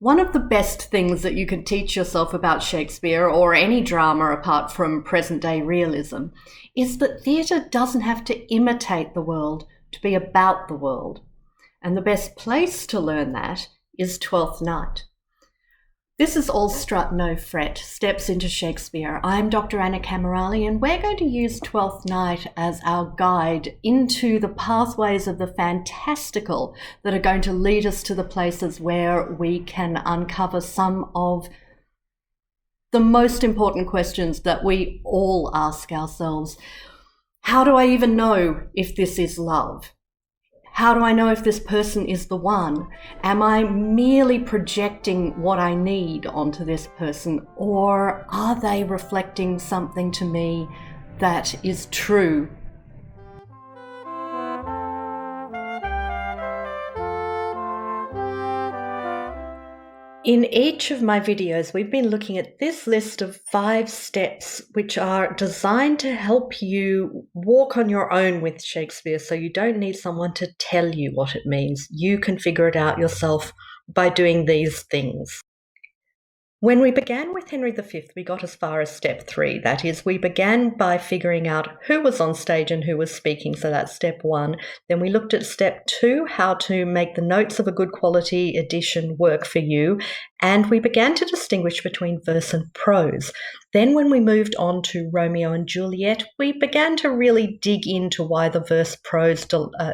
One of the best things that you can teach yourself about Shakespeare or any drama apart from present-day realism is that theatre doesn't have to imitate the world to be about the world. And the best place to learn that is Twelfth Night. This is All Strut, No Fret, Steps into Shakespeare. I'm Dr Anna Kamaralli, and we're going to use Twelfth Night as our guide into the pathways of the fantastical that are going to lead us to the places where we can uncover some of the most important questions that we all ask ourselves. How do I even know if this is love? How do I know if this person is the one? Am I merely projecting what I need onto this person, or are they reflecting something to me that is true? In each of my videos, we've been looking at this list of 5 steps which are designed to help you walk on your own with Shakespeare, so you don't need someone to tell you what it means. You can figure it out yourself by doing these things. When we began with Henry V, we got as far as step 3. That is, we began by figuring out who was on stage and who was speaking, so that's step 1. Then we looked at step 2, how to make the notes of a good quality edition work for you, and we began to distinguish between verse and prose. Then when we moved on to Romeo and Juliet, we began to really dig into why the verse-prose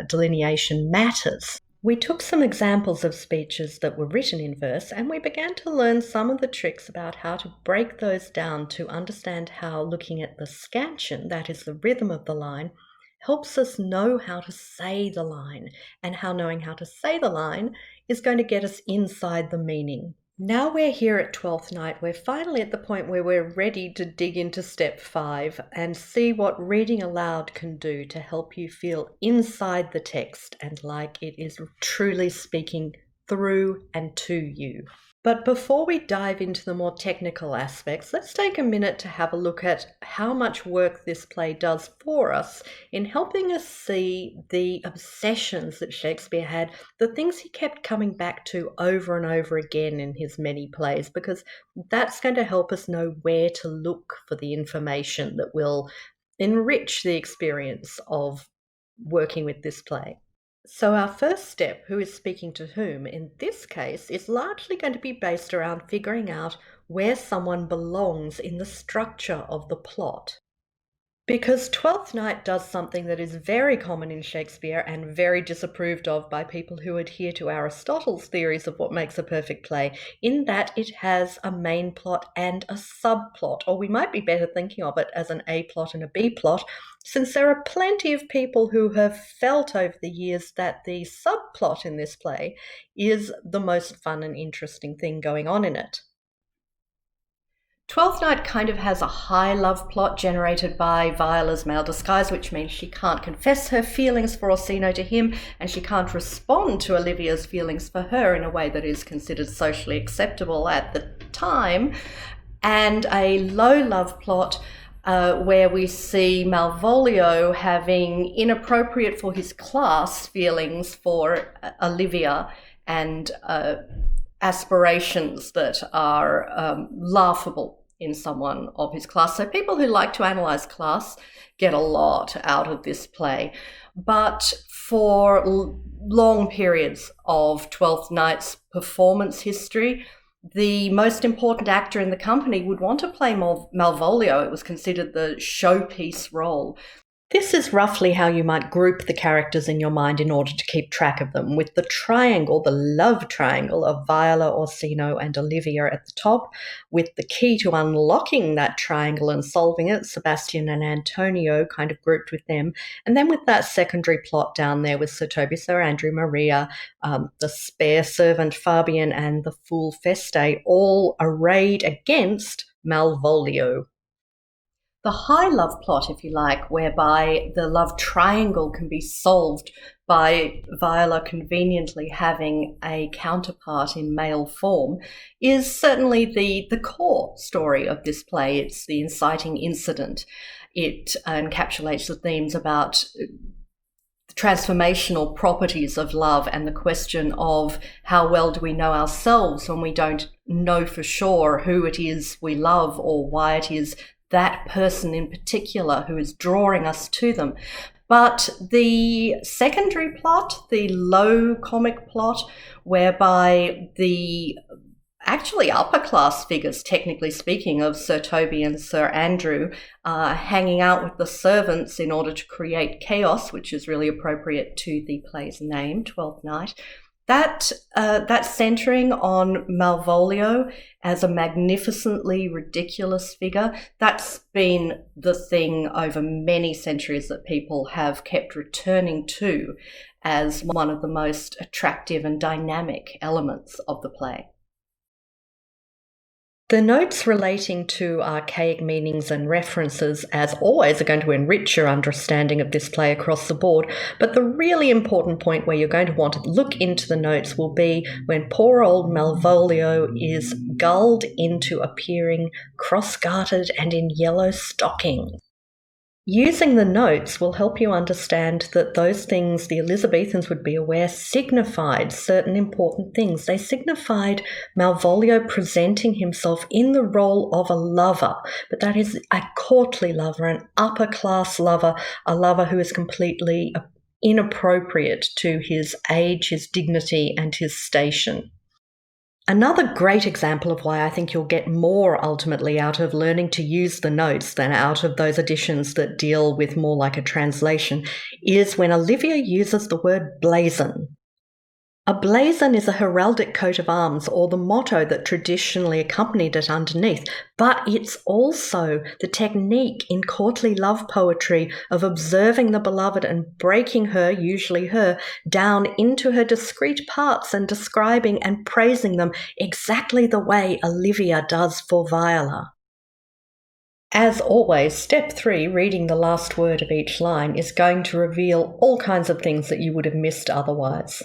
delineation matters. We took some examples of speeches that were written in verse, and we began to learn some of the tricks about how to break those down to understand how looking at the scansion, that is the rhythm of the line, helps us know how to say the line, and how knowing how to say the line is going to get us inside the meaning. Now we're here at Twelfth Night. We're finally at the point where we're ready to dig into step 5 and see what reading aloud can do to help you feel inside the text and like it is truly speaking through and to you. But before we dive into the more technical aspects, let's take a minute to have a look at how much work this play does for us in helping us see the obsessions that Shakespeare had, the things he kept coming back to over and over again in his many plays, because that's going to help us know where to look for the information that will enrich the experience of working with this play. So our first step, who is speaking to whom, in this case, is largely going to be based around figuring out where someone belongs in the structure of the plot. Because Twelfth Night does something that is very common in Shakespeare and very disapproved of by people who adhere to Aristotle's theories of what makes a perfect play, in that it has a main plot and a subplot, or we might be better thinking of it as an A plot and a B plot, since there are plenty of people who have felt over the years that the subplot in this play is the most fun and interesting thing going on in it. Twelfth Night kind of has a high love plot generated by Viola's male disguise, which means she can't confess her feelings for Orsino to him, and she can't respond to Olivia's feelings for her in a way that is considered socially acceptable at the time, and a low love plot where we see Malvolio having inappropriate for his class feelings for Olivia and aspirations that are laughable in someone of his class. So people who like to analyse class get a lot out of this play. But for long periods of Twelfth Night's performance history, the most important actor in the company would want to play Malvolio. It was considered the showpiece role. This is roughly how you might group the characters in your mind in order to keep track of them, with the triangle, the love triangle of Viola, Orsino and Olivia at the top, with the key to unlocking that triangle and solving it, Sebastian and Antonio kind of grouped with them, and then with that secondary plot down there with Sir Toby, Sir Andrew, Maria, the spare servant Fabian and the fool Feste, all arrayed against Malvolio. The high love plot, if you like, whereby the love triangle can be solved by Viola conveniently having a counterpart in male form, is certainly the core story of this play. It's the inciting incident. It encapsulates the themes about transformational properties of love and the question of how well do we know ourselves when we don't know for sure who it is we love or why it is that person in particular who is drawing us to them. But the secondary plot, the low comic plot, whereby the actually upper class figures, technically speaking, of Sir Toby and Sir Andrew, hanging out with the servants in order to create chaos, which is really appropriate to the play's name, Twelfth Night. That centering on Malvolio as a magnificently ridiculous figure, that's been the thing over many centuries that people have kept returning to as one of the most attractive and dynamic elements of the play. The notes relating to archaic meanings and references, as always, are going to enrich your understanding of this play across the board, but the really important point where you're going to want to look into the notes will be when poor old Malvolio is gulled into appearing cross-gartered and in yellow stockings. Using the notes will help you understand that those things the Elizabethans would be aware signified certain important things. They signified Malvolio presenting himself in the role of a lover, but that is a courtly lover, an upper-class lover, a lover who is completely inappropriate to his age, his dignity, and his station. Another great example of why I think you'll get more ultimately out of learning to use the notes than out of those editions that deal with more like a translation is when Olivia uses the word blazon. A blazon is a heraldic coat of arms or the motto that traditionally accompanied it underneath, but it's also the technique in courtly love poetry of observing the beloved and breaking her, usually her, down into her discrete parts and describing and praising them exactly the way Olivia does for Viola. As always, step 3, reading the last word of each line, is going to reveal all kinds of things that you would have missed otherwise.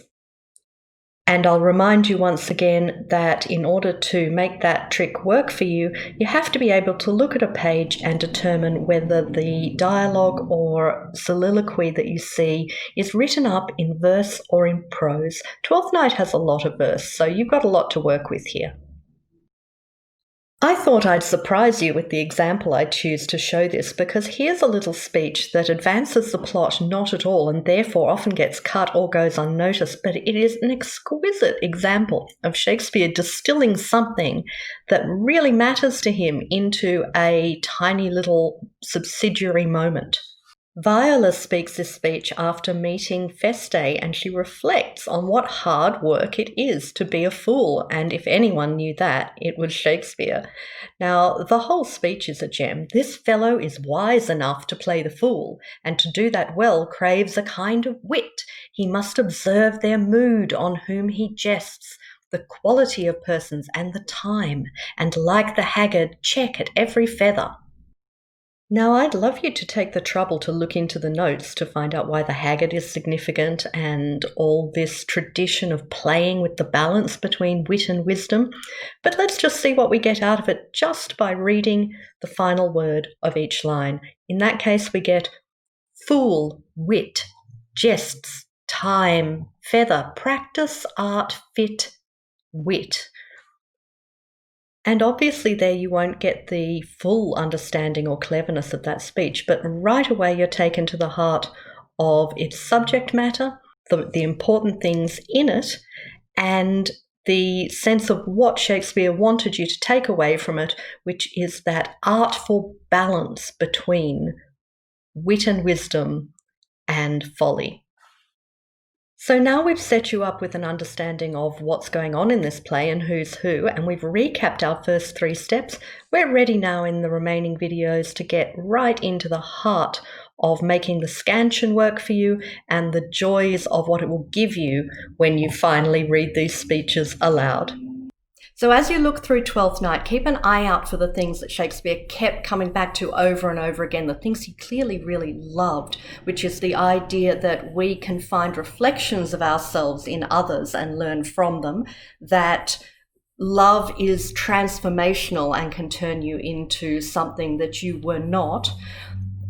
And I'll remind you once again that in order to make that trick work for you, you have to be able to look at a page and determine whether the dialogue or soliloquy that you see is written up in verse or in prose. Twelfth Night has a lot of verse, so you've got a lot to work with here. I thought I'd surprise you with the example I choose to show this, because here's a little speech that advances the plot not at all and therefore often gets cut or goes unnoticed, but it is an exquisite example of Shakespeare distilling something that really matters to him into a tiny little subsidiary moment. Viola speaks this speech after meeting Feste, and she reflects on what hard work it is to be a fool, and if anyone knew that, it was Shakespeare. Now, the whole speech is a gem. This fellow is wise enough to play the fool, and to do that well craves a kind of wit. He must observe their mood, on whom he jests, the quality of persons and the time, and like the haggard, check at every feather. Now, I'd love you to take the trouble to look into the notes to find out why the haggard is significant and all this tradition of playing with the balance between wit and wisdom. But let's just see what we get out of it just by reading the final word of each line. In that case, we get fool, wit, jests, time, feather, practice, art, fit, wit. And obviously there you won't get the full understanding or cleverness of that speech, but right away you're taken to the heart of its subject matter, the important things in it, and the sense of what Shakespeare wanted you to take away from it, which is that artful balance between wit and wisdom and folly. So now we've set you up with an understanding of what's going on in this play and who's who, and we've recapped our first 3 steps. We're ready now in the remaining videos to get right into the heart of making the scansion work for you and the joys of what it will give you when you finally read these speeches aloud. So as you look through Twelfth Night, keep an eye out for the things that Shakespeare kept coming back to over and over again, the things he clearly really loved, which is the idea that we can find reflections of ourselves in others and learn from them, that love is transformational and can turn you into something that you were not.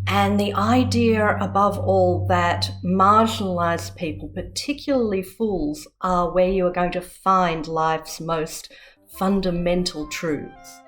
And the idea, above all, that marginalized people, particularly fools, are where you are going to find life's most fundamental truths.